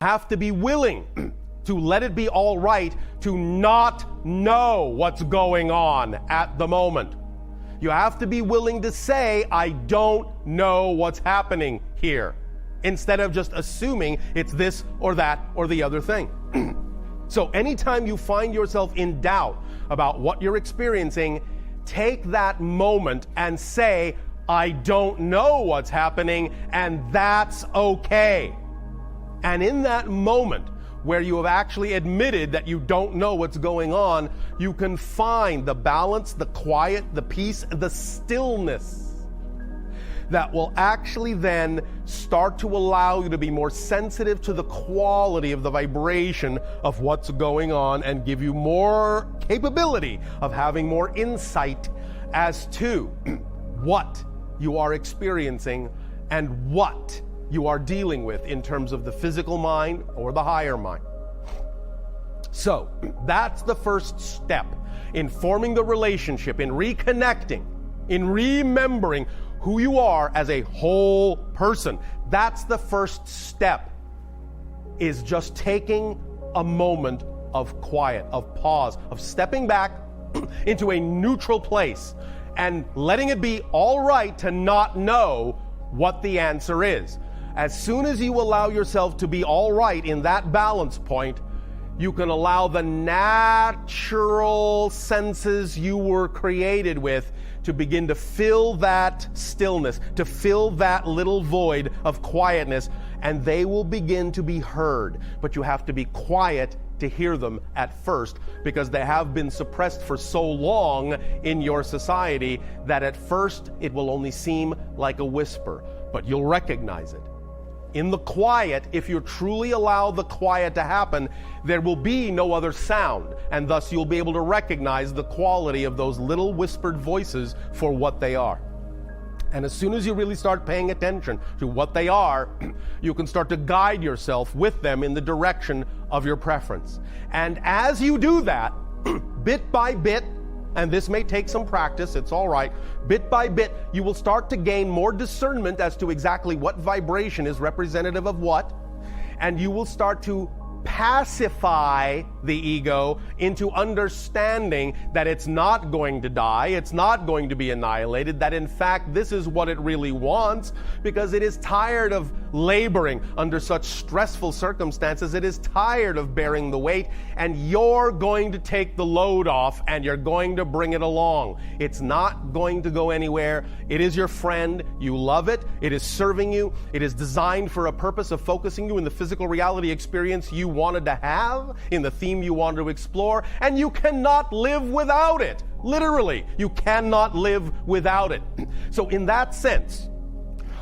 have to be willing to let it be all right to not know what's going on at the moment. You have to be willing to say, I don't know what's happening here, instead of just assuming it's this or that or the other thing. So anytime you find yourself in doubt about what you're experiencing, take that moment and say, I don't know what's happening, and that's okay. And in that moment where you have actually admitted that you don't know what's going on, you can find the balance, the quiet, the peace, the stillness that will actually then start to allow you to be more sensitive to the quality of the vibration of what's going on and give you more capability of having more insight as to what you are experiencing and what you are dealing with in terms of the physical mind or the higher mind. So that's the first step in forming the relationship, in reconnecting, in remembering who you are as a whole person. That's the first step, is just taking a moment of quiet, of pause, of stepping back into a neutral place and letting it be all right to not know what the answer is. As soon as you allow yourself to be all right in that balance point, you can allow the natural senses you were created with to begin to fill that stillness, to fill that little void of quietness, and they will begin to be heard. But you have to be quiet to hear them at first, because they have been suppressed for so long in your society that at first it will only seem like a whisper, but you'll recognize it. In the quiet, if you truly allow the quiet to happen, there will be no other sound, and thus you'll be able to recognize the quality of those little whispered voices for what they are. And as soon as you really start paying attention to what they are, you can start to guide yourself with them in the direction of your preference. And as you do that, bit by bit, and this may take some practice, it's all right, bit by bit, you will start to gain more discernment as to exactly what vibration is representative of what, and you will start to pacify the ego into understanding that it's not going to die, it's not going to be annihilated, that in fact this is what it really wants, because it is tired of laboring under such stressful circumstances. It is tired of bearing the weight, and you're going to take the load off and you're going to bring it along. It's not going to go anywhere. It is your friend. You love it. It is serving you. It is designed for a purpose of focusing you in the physical reality experience you wanted to have, in the theme you wanted to explore, and you cannot live without it. Literally, you cannot live without it. So in that sense,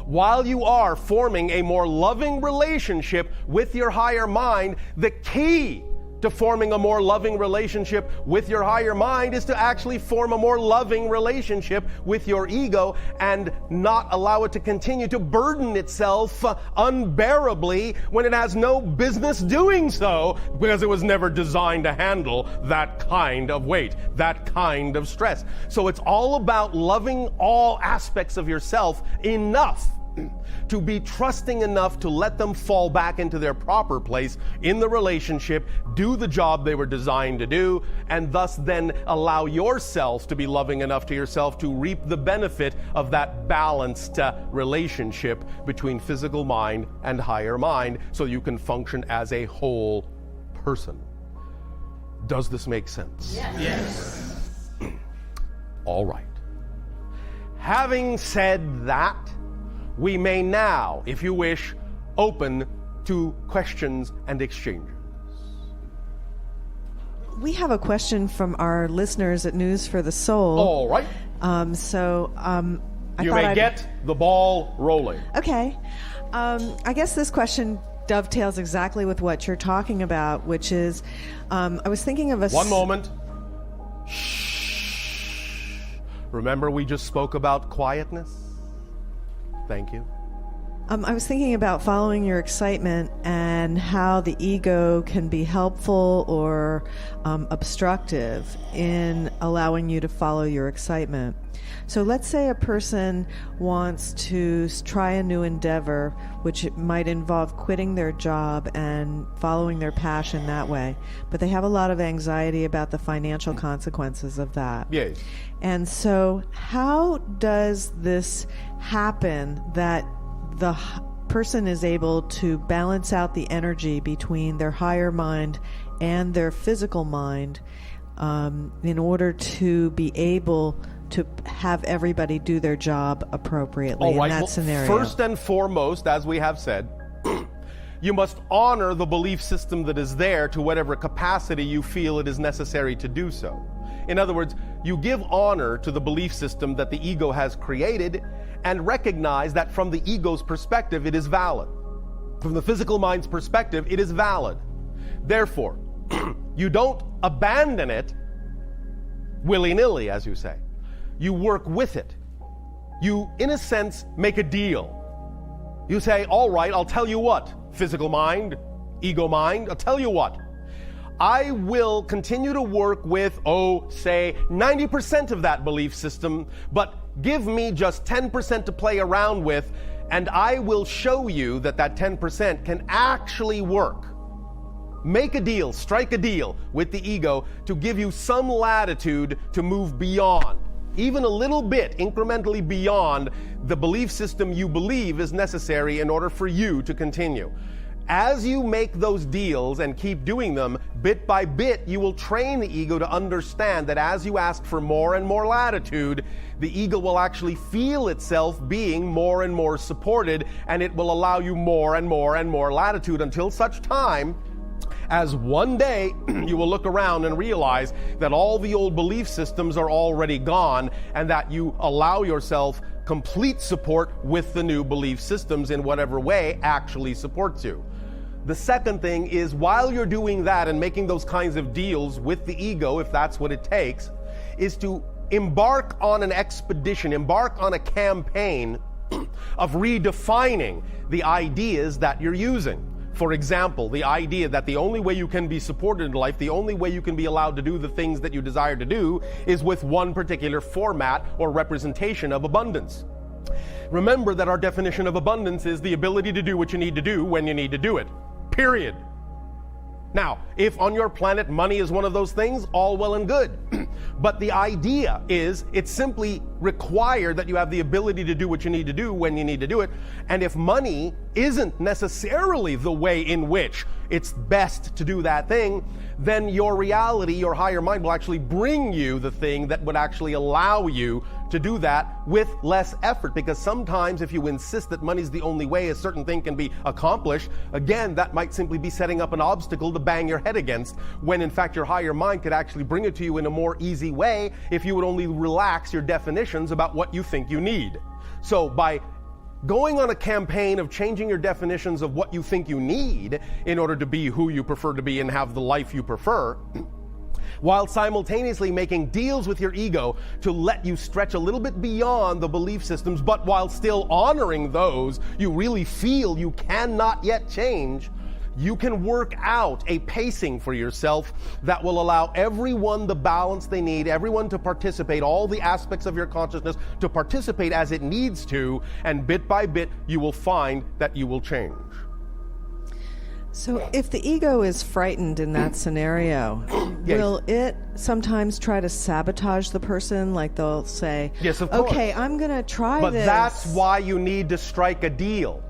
while you are forming a more loving relationship with your higher mind, the key to forming a more loving relationship with your higher mind is to actually form a more loving relationship with your ego and not allow it to continue to burden itself unbearably when it has no business doing so, because it was never designed to handle that kind of weight, that kind of stress. So it's all about loving all aspects of yourself enough to be trusting enough to let them fall back into their proper place in the relationship, do the job they were designed to do, and thus then allow yourself to be loving enough to yourself to reap the benefit of that balanced relationship between physical mind and higher mind, so you can function as a whole person. Does this make sense? Yes. All right. Having said that, we may now, if you wish, open to questions and exchanges. We have a question from our listeners at News for the Soul. All right. I you may get the ball rolling. Okay. I guess this question dovetails exactly with what you're talking about, which is, I was thinking of a... One moment. Shh. Remember we just spoke about quietness? Thank you. I was thinking about following your excitement and how the ego can be helpful or obstructive in allowing you to follow your excitement. So let's say a person wants to try a new endeavor, which might involve quitting their job and following their passion that way, but they have a lot of anxiety about the financial consequences of that. Yes. And so how does this happen that the person is able to balance out the energy between their higher mind and their physical mind in order to be able to have everybody do their job appropriately in that scenario? First and foremost, as we have said, you must honor the belief system that is there to whatever capacity you feel it is necessary to do so. In other words, you give honor to the belief system that the ego has created and recognize that from the ego's perspective, it is valid. From the physical mind's perspective, it is valid. Therefore, you don't abandon it willy-nilly, as you say. You work with it. You, in a sense, make a deal. You say, all right, I'll tell you what, physical mind, ego mind, I'll tell you what. I will continue to work with, say, 90% of that belief system, but give me just 10% to play around with, and I will show you that that 10% can actually work. Make a deal, strike a deal with the ego to give you some latitude to move beyond, even a little bit, incrementally beyond the belief system you believe is necessary in order for you to continue. As you make those deals and keep doing them, bit by bit, you will train the ego to understand that as you ask for more and more latitude, the ego will actually feel itself being more and more supported, and it will allow you more and more and more latitude until such time as one day you will look around and realize that all the old belief systems are already gone, and that you allow yourself complete support with the new belief systems in whatever way actually supports you. The second thing is, while you're doing that and making those kinds of deals with the ego, if that's what it takes, is to embark on an expedition, embark on a campaign of redefining the ideas that you're using. For example, the idea that the only way you can be supported in life, the only way you can be allowed to do the things that you desire to do, is with one particular format or representation of abundance. Remember that our definition of abundance is the ability to do what you need to do when you need to do it. Period. Now, if on your planet money is one of those things, all well and good. But the idea is it's simply required that you have the ability to do what you need to do when you need to do it. And if money isn't necessarily the way in which it's best to do that thing, then your reality, your higher mind will actually bring you the thing that would actually allow you to do that with less effort. Because sometimes if you insist that money's the only way a certain thing can be accomplished, again, that might simply be setting up an obstacle to bang your head against, when in fact your higher mind could actually bring it to you in a more easy way if you would only relax your definitions about what you think you need. So by going on a campaign of changing your definitions of what you think you need in order to be who you prefer to be and have the life you prefer, while simultaneously making deals with your ego to let you stretch a little bit beyond the belief systems, but while still honoring those you really feel you cannot yet change, you can work out a pacing for yourself that will allow everyone the balance they need, everyone to participate, all the aspects of your consciousness to participate as it needs to, and bit by bit you will find that you will change. So if the ego is frightened in that scenario, Yes. will it sometimes try to sabotage the person? Like they'll say, Yes, of course. okay, I'm going to try But this. that's why you need to strike a deal.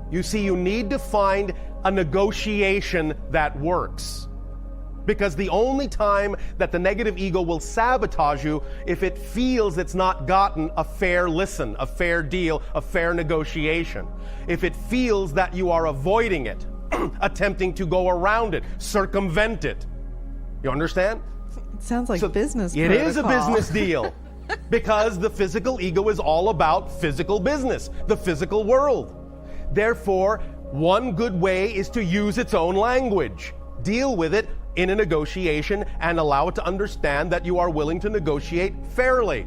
You see, you need to find a negotiation that works. Because the only time that the negative ego will sabotage you if it feels it's not gotten a fair listen, a fair deal, a fair negotiation. If it feels that you are avoiding it, attempting to go around it, circumvent it. You understand? It sounds like business It is a protocol. business deal. Because the physical ego is all about physical business, the physical world. Therefore, one good way is to use its own language. Deal with it in a negotiation and allow it to understand that you are willing to negotiate fairly.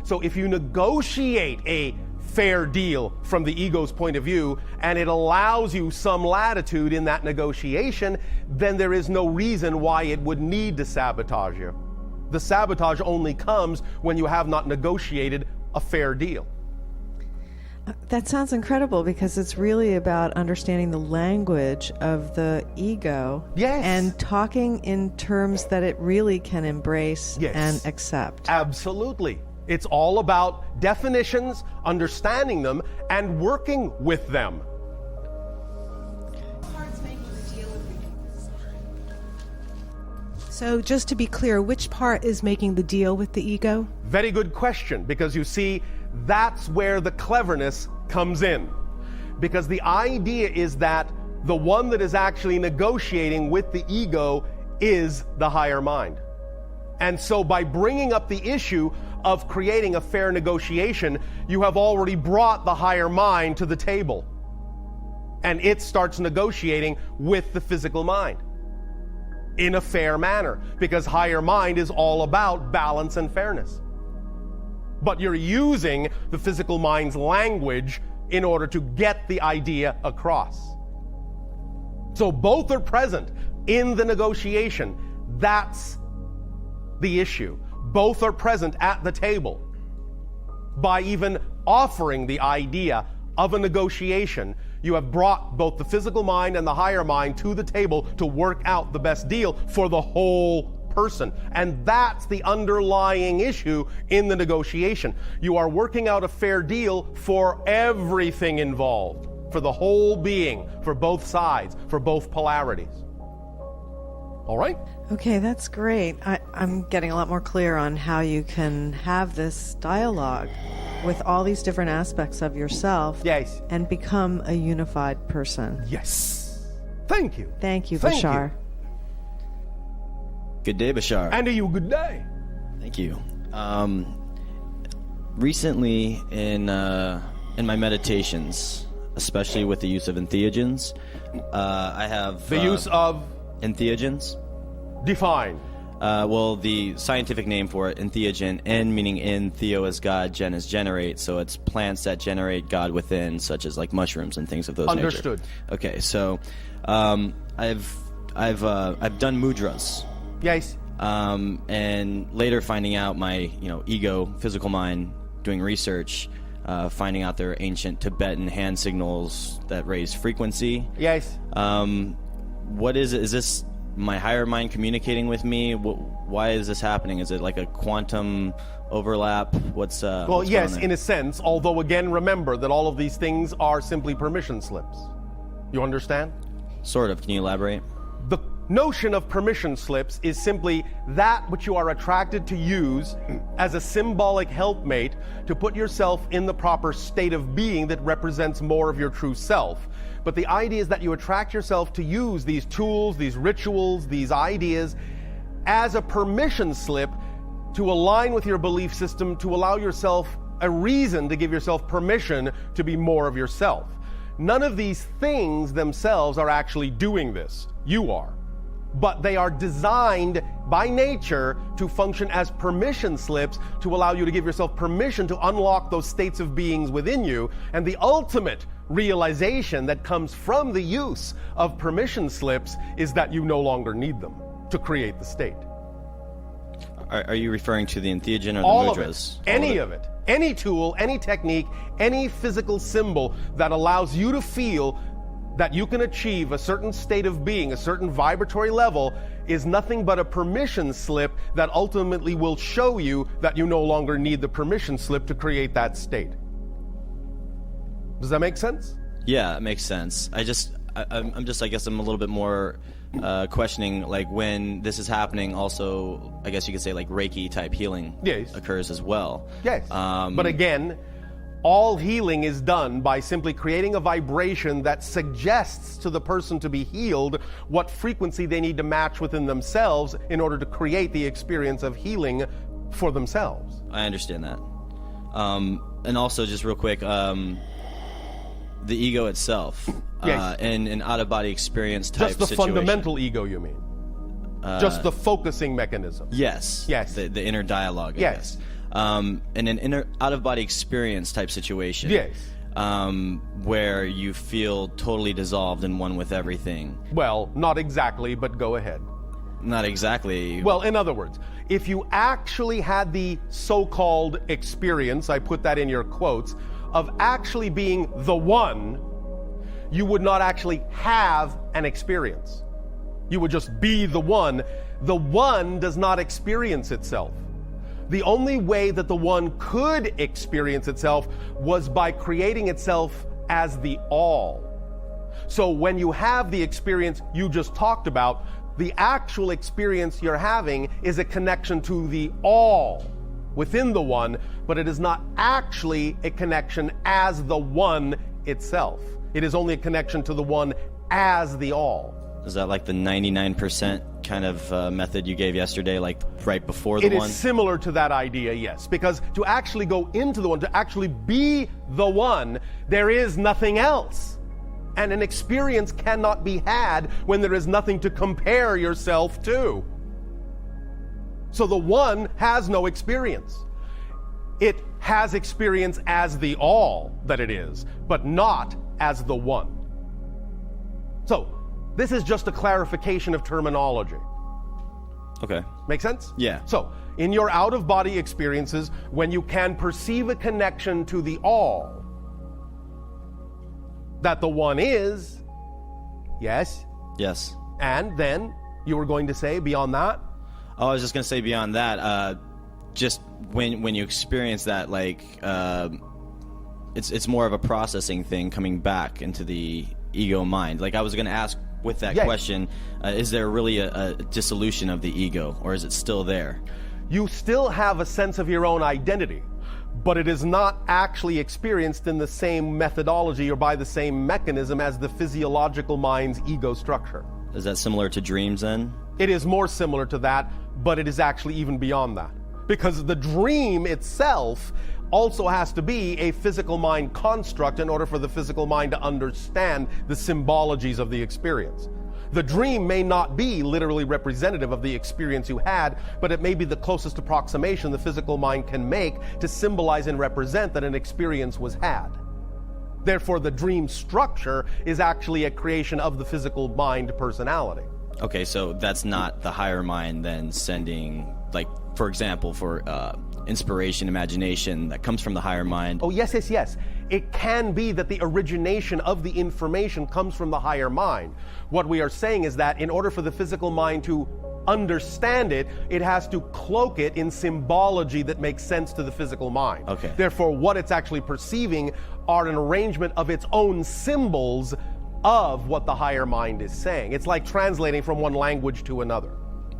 So if you negotiate a fair deal from the ego's point of view, and it allows you some latitude in that negotiation, then there is no reason why it would need to sabotage you. The sabotage only comes when you have not negotiated a fair deal. That sounds incredible, because it's really about understanding the language of the ego. Yes. And talking in terms that it really can embrace Yes. and accept. Absolutely. It's all about definitions, understanding them, and working with them. So just to be clear, which part is making the deal with the ego? Very good question, because you see, that's where the cleverness comes in. Because the idea is that the one that is actually negotiating with the ego is the higher mind. And so by bringing up the issue of creating a fair negotiation, you have already brought the higher mind to the table. And it starts negotiating with the physical mind in a fair manner, because higher mind is all about balance and fairness. But you're using the physical mind's language in order to get the idea across. So both are present in the negotiation. That's the issue. Both are present at the table. By even offering the idea of a negotiation, you have brought both the physical mind and the higher mind to the table to work out the best deal for the whole person. And that's the underlying issue in the negotiation. You are working out a fair deal for everything involved, for the whole being, for both sides, for both polarities. All right? Okay, that's great. I'm getting a lot more clear on how you can have this dialogue with all these different aspects of yourself. Yes. And become a unified person. Yes. Thank you. Thank you, Thank Bashar. you. Good day, Bashar. And to you, good day. Thank you. Recently, in my meditations, especially with the use of entheogens, I have The use of entheogens. define. Well, the scientific name for it, entheogen, en meaning in, theo is God, gen is generate, so it's plants that generate God within, such as like mushrooms and things of those nature. Understood. Okay, so I've done mudras. Yes. And later finding out my ego, physical mind, doing research, finding out there are ancient Tibetan hand signals that raise frequency. Yes. What is it? Is this my higher mind communicating with me? Why is this happening? Is it like a quantum overlap? What's Well, yes, in a sense, although again, remember that all of these things are simply permission slips. You understand? Sort of. Can you elaborate? The notion of permission slips is simply that which you are attracted to use as a symbolic helpmate to put yourself in the proper state of being that represents more of your true self. But the idea is that you attract yourself to use these tools, these rituals, these ideas as a permission slip to align with your belief system, to allow yourself a reason to give yourself permission to be more of yourself. None of these things themselves are actually doing this. You are. But they are designed by nature to function as permission slips to allow you to give yourself permission to unlock those states of beings within you. And the ultimate realization that comes from the use of permission slips is that you no longer need them to create the state. Are you referring to the entheogen or All the of mudras? it. Any of it. Any tool, any technique, any physical symbol that allows you to feel that you can achieve a certain state of being, a certain vibratory level, is nothing but a permission slip that ultimately will show you that you no longer need the permission slip to create that state. Does that make sense? Yeah, it makes sense. I guess I'm a little bit more questioning, like, when this is happening. Also, I guess you could say like Reiki type healing occurs as well. Yes. But again, all healing is done by simply creating a vibration that suggests to the person to be healed what frequency they need to match within themselves in order to create the experience of healing for themselves. I understand that. And also, just real quick, the ego itself, and an out-of-body experience type Just the situation. fundamental ego, you mean? Just the focusing mechanism. Yes. Yes. The inner dialogue, I Yes. guess. in an out-of-body experience type situation. Yes. Where you feel totally dissolved in one with everything. Well, not exactly, but go ahead. Not exactly. Well, in other words, if you actually had the so-called experience, I put that in your quotes, of actually being the one, you would not actually have an experience. You would just be the one. The one does not experience itself. The only way that the one could experience itself was by creating itself as the all. So when you have the experience you just talked about, the actual experience you're having is a connection to the all within the one, but it is not actually a connection as the one itself. It is only a connection to the one as the all. Is that like the 99% kind of method you gave yesterday, like right before the one? It is similar to that idea, yes. Because to actually go into the one, to actually be the one, there is nothing else. And an experience cannot be had when there is nothing to compare yourself to. So the one has no experience. It has experience as the all that it is, but not as the one. So, this is just a clarification of terminology. Okay. Make sense? Yeah. So, in your out-of-body experiences, when you can perceive a connection to the all, that the one is, yes? Yes. And then, you were going to say, beyond that? Oh, I was just going to say beyond that, just when you experience that, like, it's more of a processing thing coming back into the ego mind. Like, I was going to ask with that question, is there really a dissolution of the ego, or is it still there? You still have a sense of your own identity, but it is not actually experienced in the same methodology or by the same mechanism as the physiological mind's ego structure. Is that similar to dreams then? It is more similar to that, but it is actually even beyond that. Because the dream itself also has to be a physical mind construct in order for the physical mind to understand the symbologies of the experience. The dream may not be literally representative of the experience you had, but it may be the closest approximation the physical mind can make to symbolize and represent that an experience was had. Therefore, the dream structure is actually a creation of the physical mind personality. Okay, so that's not the higher mind then sending, like, for example, for inspiration, imagination that comes from the higher mind. Oh, yes, yes, yes. It can be that the origination of the information comes from the higher mind. What we are saying is that in order for the physical mind to understand it, it has to cloak it in symbology that makes sense to the physical mind. Okay. Therefore, what it's actually perceiving are an arrangement of its own symbols of what the higher mind is saying. It's like translating from one language to another.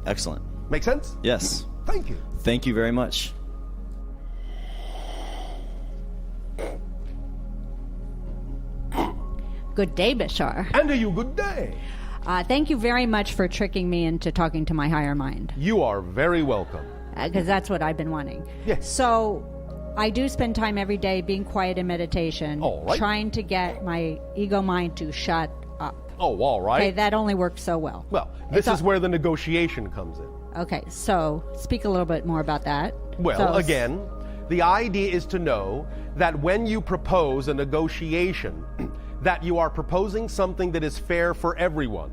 Excellent. Make sense? Yes. Thank you. Thank you very much. Good day, Bashar. And to you, good day. Thank you very much for tricking me into talking to my higher mind. You are very welcome. Because that's what I've been wanting. Yes. So, I do spend time every day being quiet in meditation, all right, trying to get my ego mind to shut up. Oh, all right. Okay, that only works so well. Well, this is where the negotiation comes in. Okay, so speak a little bit more about that. Well, so, again, the idea is to know that when you propose a negotiation, that you are proposing something that is fair for everyone,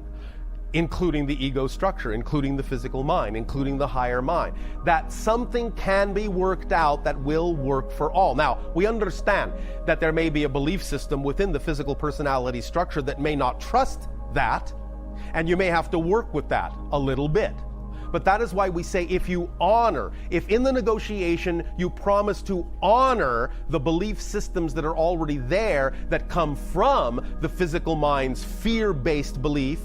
including the ego structure, including the physical mind, including the higher mind, that something can be worked out that will work for all. Now, we understand that there may be a belief system within the physical personality structure that may not trust that, and you may have to work with that a little bit. But that is why we say if in the negotiation you promise to honor the belief systems that are already there that come from the physical mind's fear-based belief,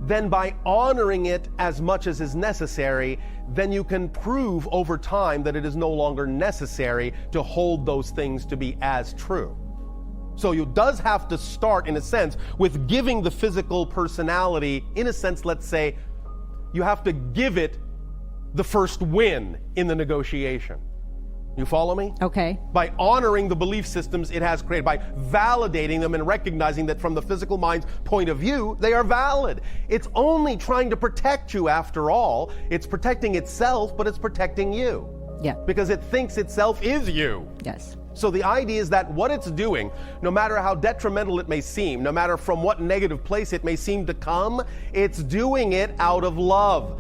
then by honoring it as much as is necessary, then you can prove over time that it is no longer necessary to hold those things to be as true. So you does have to start, in a sense, with giving the physical personality, in a sense, let's say, you have to give it the first win in the negotiation. You follow me? Okay. By honoring the belief systems it has created, by validating them and recognizing that from the physical mind's point of view, they are valid. It's only trying to protect you after all. It's protecting itself, but it's protecting you. Yeah. Because it thinks itself is you. Yes. So the idea is that what it's doing, no matter how detrimental it may seem, no matter from what negative place it may seem to come, it's doing it out of love.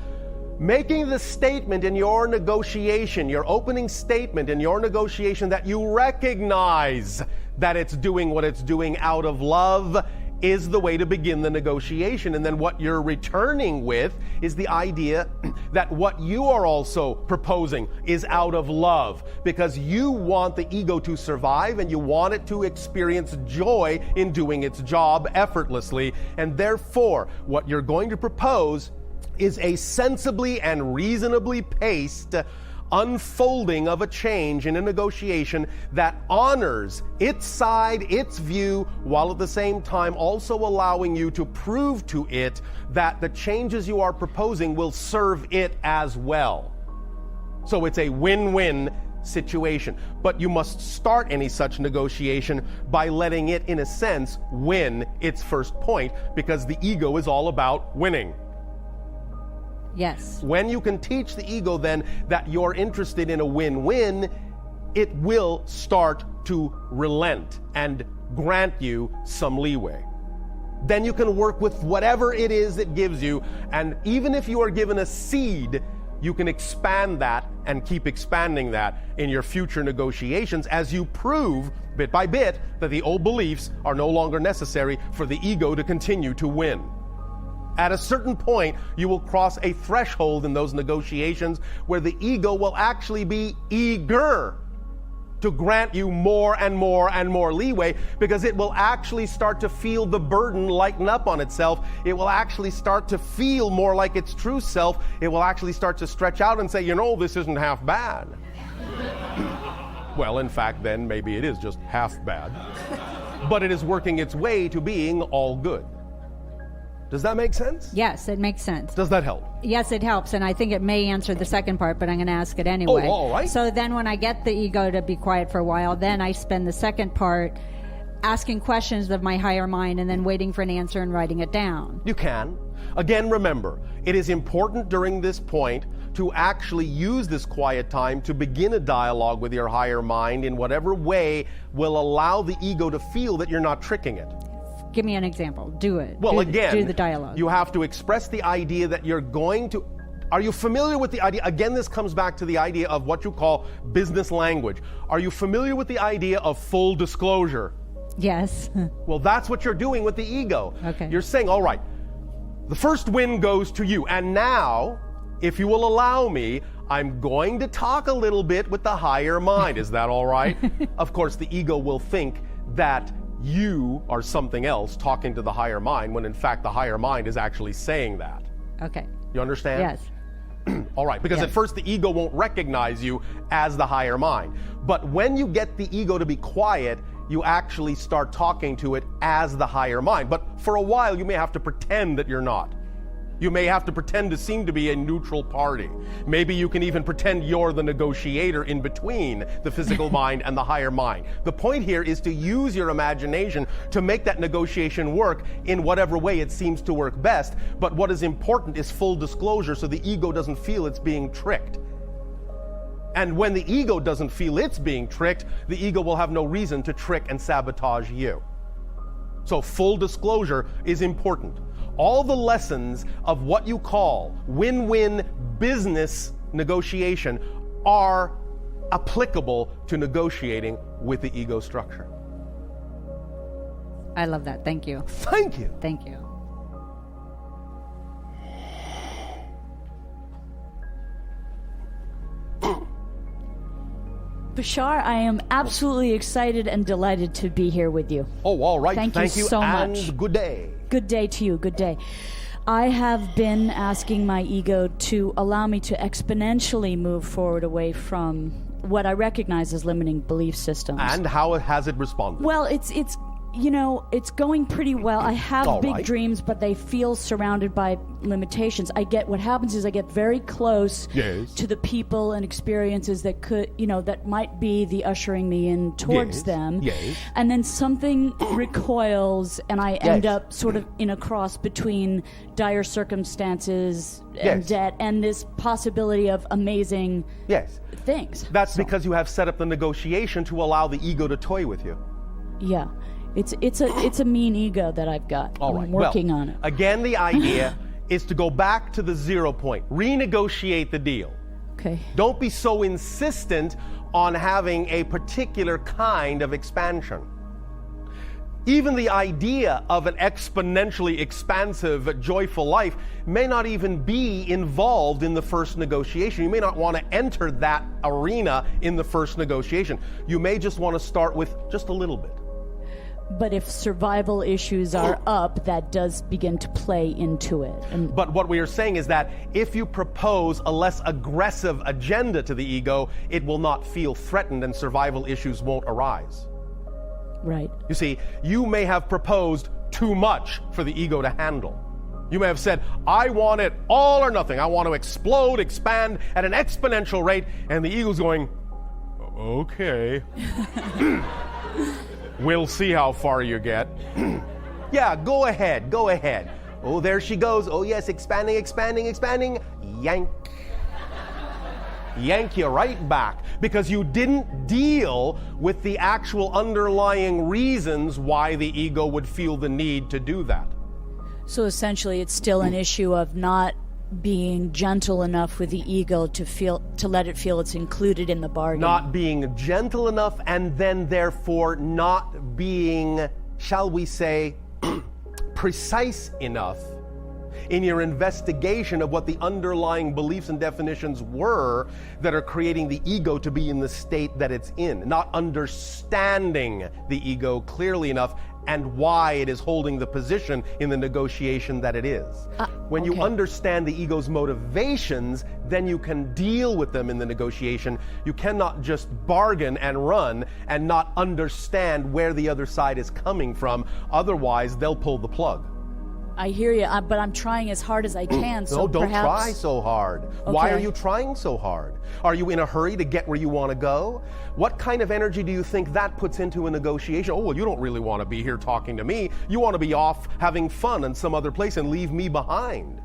Making the statement in your negotiation, your opening statement in your negotiation, that you recognize that it's doing what it's doing out of love is the way to begin the negotiation. And then what you're returning with is the idea that what you are also proposing is out of love, because you want the ego to survive and you want it to experience joy in doing its job effortlessly. And therefore, what you're going to propose is a sensibly and reasonably paced unfolding of a change in a negotiation that honors its side, its view, while at the same time also allowing you to prove to it that the changes you are proposing will serve it as well. So it's a win-win situation. But you must start any such negotiation by letting it, in a sense, win its first point, because the ego is all about winning. Yes. When you can teach the ego then that you're interested in a win-win, it will start to relent and grant you some leeway. Then you can work with whatever it is it gives you, and even if you are given a seed, you can expand that and keep expanding that in your future negotiations as you prove bit by bit that the old beliefs are no longer necessary for the ego to continue to win. At a certain point, you will cross a threshold in those negotiations where the ego will actually be eager to grant you more and more and more leeway, because it will actually start to feel the burden lighten up on itself. It will actually start to feel more like its true self. It will actually start to stretch out and say, you know, this isn't half bad. Well, in fact, then maybe it is just half bad. But it is working its way to being all good. Does that make sense? Yes, it makes sense. Does that help? Yes, it helps, and I think it may answer the second part, but I'm going to ask it anyway. Oh, all right. So then when I get the ego to be quiet for a while, then I spend the second part asking questions of my higher mind and then waiting for an answer and writing it down. You can. Again, remember, it is important during this point to actually use this quiet time to begin a dialogue with your higher mind in whatever way will allow the ego to feel that you're not tricking it. Give me an example. Do it. Well, do the dialogue. You have to express the idea that you're going to... Are you familiar with the idea? Again, this comes back to the idea of what you call business language. Are you familiar with the idea of full disclosure? Yes. Well, that's what you're doing with the ego. Okay. You're saying, all right, the first win goes to you. And now, if you will allow me, I'm going to talk a little bit with the higher mind. Is that all right? Of course, the ego will think that you are something else talking to the higher mind, when in fact the higher mind is actually saying that. Okay. You understand? Yes. All right, because Yes. at first the ego won't recognize you as the higher mind. But when you get the ego to be quiet, you actually start talking to it as the higher mind. But for a while you may have to pretend that you're not. You may have to pretend to seem to be a neutral party. Maybe you can even pretend you're the negotiator in between the physical mind and the higher mind. The point here is to use your imagination to make that negotiation work in whatever way it seems to work best. But what is important is full disclosure, so the ego doesn't feel it's being tricked. And when the ego doesn't feel it's being tricked, the ego will have no reason to trick and sabotage you. So full disclosure is important. All the lessons of what you call win-win business negotiation are applicable to negotiating with the ego structure. I love that. Thank you. Thank you. Thank you. Bashar, I am absolutely excited and delighted to be here with you. Oh, all right. Thank you so and much. Good day. Good day to you. Good day. I have been asking my ego to allow me to exponentially move forward away from what I recognize as limiting belief systems. And how has it responded? Well, it's it's going pretty well. I have All big right. dreams, but they feel surrounded by limitations. What happens is I get very close Yes. to the people and experiences that could, that might be the ushering me in towards Yes. them. Yes. And then something recoils and I end Yes. up sort of in a cross between dire circumstances and Yes. debt and this possibility of amazing Yes. things. That's because you have set up the negotiation to allow the ego to toy with you. Yeah. It's a mean ego that I've got. All right. I'm working well, on it. Again, the idea is to go back to the 0 point, renegotiate the deal. Okay. Don't be so insistent on having a particular kind of expansion. Even the idea of an exponentially expansive, joyful life may not even be involved in the first negotiation. You may not want to enter that arena in the first negotiation. You may just want to start with just a little bit. But if survival issues are up, that does begin to play into it. And But what we are saying is that if you propose a less aggressive agenda to the ego, it will not feel threatened and survival issues won't arise. right. You see, you may have proposed too much for the ego to handle. You may have said, I want it all or nothing. I want to explode, expand at an exponential rate, and the ego's going, okay. We'll see how far you get. Yeah, go ahead, go ahead. Oh, there she goes. Oh, yes, expanding, expanding, expanding. Yank. Yank you right back because you didn't deal with the actual underlying reasons why the ego would feel the need to do that. So essentially, it's still an issue of not being gentle enough with the ego to let it feel it's included in the bargain. Not being gentle enough and then therefore not being, shall we say, precise enough in your investigation of what the underlying beliefs and definitions were that are creating the ego to be in the state that it's in. Not understanding the ego clearly enough and why it is holding the position in the negotiation that it is. When you okay. understand the ego's motivations, then you can deal with them in the negotiation. You cannot just bargain and run and not understand where the other side is coming from. Otherwise, they'll pull the plug. I hear you, but I'm trying as hard as I can. So No, don't perhaps, try so hard. Why Okay. are you trying so hard? Are you in a hurry to get where you want to go? What kind of energy do you think that puts into a negotiation? Oh, well, you don't really want to be here talking to me. You want to be off having fun in some other place and leave me behind.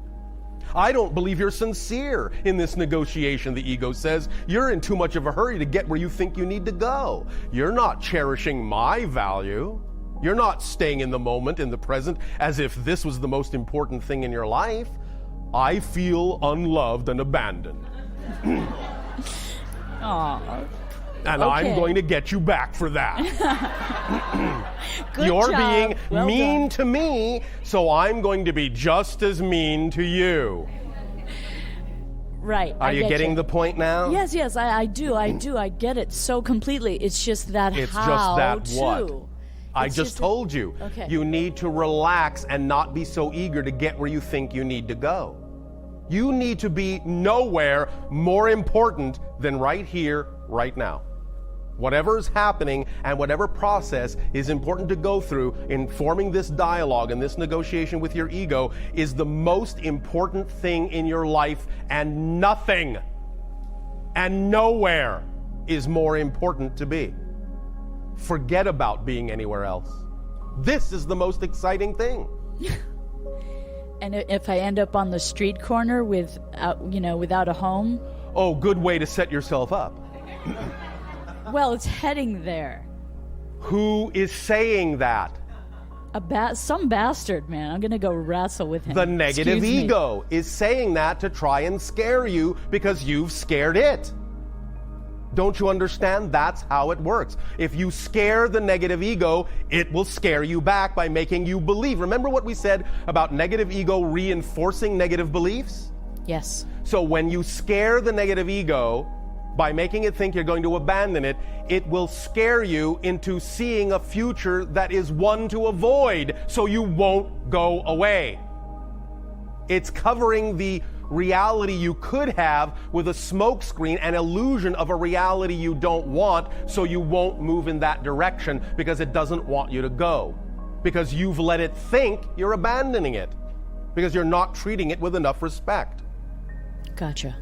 I don't believe you're sincere in this negotiation, the ego says. You're in too much of a hurry to get where you think you need to go. You're not cherishing my value. You're not staying in the moment, in the present, as if this was the most important thing in your life. I feel unloved and abandoned. Aw, And Okay. I'm going to get you back for that. good You're job. being Well mean done. to me, so I'm going to be just as mean to you. Right. Are I you get getting you. the point now? Yes, I do. I get it so completely. It's just that It's how just that what? to. I It's just that- told you. Okay. You need to relax and not be so eager to get where you think you need to go. You need to be nowhere more important than right here, right now. Whatever is happening and whatever process is important to go through in forming this dialogue and this negotiation with your ego is the most important thing in your life, and nothing and nowhere is more important to be. Forget about being anywhere else. This is the most exciting thing. And if I end up on the street corner without a home, Oh, good way to set yourself up. well, it's heading there. Who is saying that? Some bastard, man. I'm gonna go wrestle with him. The negative Excuse me. ego is saying that to try and scare you because you've scared it. Don't you understand? That's how it works. If you scare the negative ego, it will scare you back by making you believe. Remember what we said about negative ego reinforcing negative beliefs? Yes. So when you scare the negative ego by making it think you're going to abandon it, it will scare you into seeing a future that is one to avoid, so you won't go away. It's covering the reality you could have with a smokescreen, an illusion of a reality you don't want, so you won't move in that direction because it doesn't want you to go. Because you've let it think you're abandoning it. Because you're not treating it with enough respect. Gotcha.